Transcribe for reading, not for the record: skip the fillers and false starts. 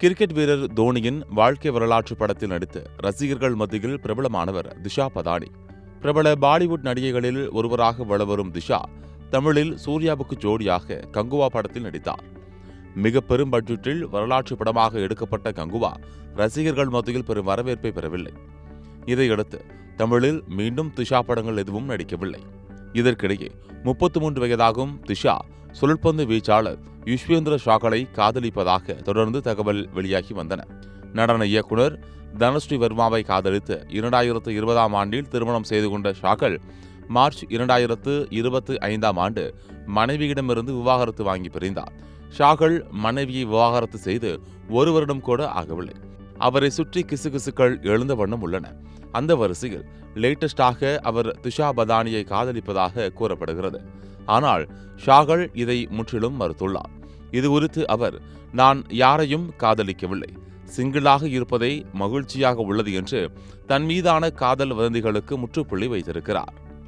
Cricket வீரர் தோனியின் வாழ்க்கை வரலாற்று படத்தில் நடித்து ரசிகர்கள் மத்தியில் பிரபலமானவர் திஷா பதானி. பிரபல பாலிவுட் நடிகைகளில் ஒருவராக வளவரும் திஷா தமிழில் சூர்யாவுக்கு ஜோடியாக கங்குவா படத்தில் நடித்தார். மிக பெரும் பட்ஜெட்டில் வரலாற்று படமாக எடுக்கப்பட்ட கங்குவா ரசிகர்கள் மத்தியில் பெரும் வரவேற்பை பெறவில்லை. இதையடுத்து தமிழில் மீண்டும் திஷா படங்கள் எதுவும் நடிக்கவில்லை. இதற்கிடையே 33 வயதாகும் திஷா சுழற்பந்து வீச்சாளர் யுஷ்வேந்திர ஷாகலை காதலிப்பதாக தொடர்ந்து தகவல் வெளியாகி வந்தன. நடன இயக்குனர் தனஸ்ரீ வர்மாவை காதலித்து 2020ஆம் ஆண்டில் திருமணம் செய்து கொண்ட ஷாகல் மார்ச் 2025ஆம் ஆண்டு மனைவியிடமிருந்து விவாகரத்து வாங்கி பிரிந்தார். ஷாகல் மனைவியை விவாகரத்து செய்து 1 வருடம் கூட ஆகவில்லை. அவரை சுற்றி கிசுகிசுக்கள் எழுந்த வண்ணம் உள்ளன. அந்த வரிசையில் லேட்டஸ்டாக அவர் திஷா பதானியை காதலிப்பதாக கூறப்படுகிறது. ஆனால் ஷாகல் இதை முற்றிலும் மறுத்துள்ளார். இது குறித்து அவர், நான் யாரையும் காதலிக்கவில்லை, சிங்கிளாக இருப்பதை மகிழ்ச்சியாக உள்ளது என்று தன் மீதான காதல் வதந்திகளுக்கு முற்றுப்புள்ளி வைத்திருக்கிறார்.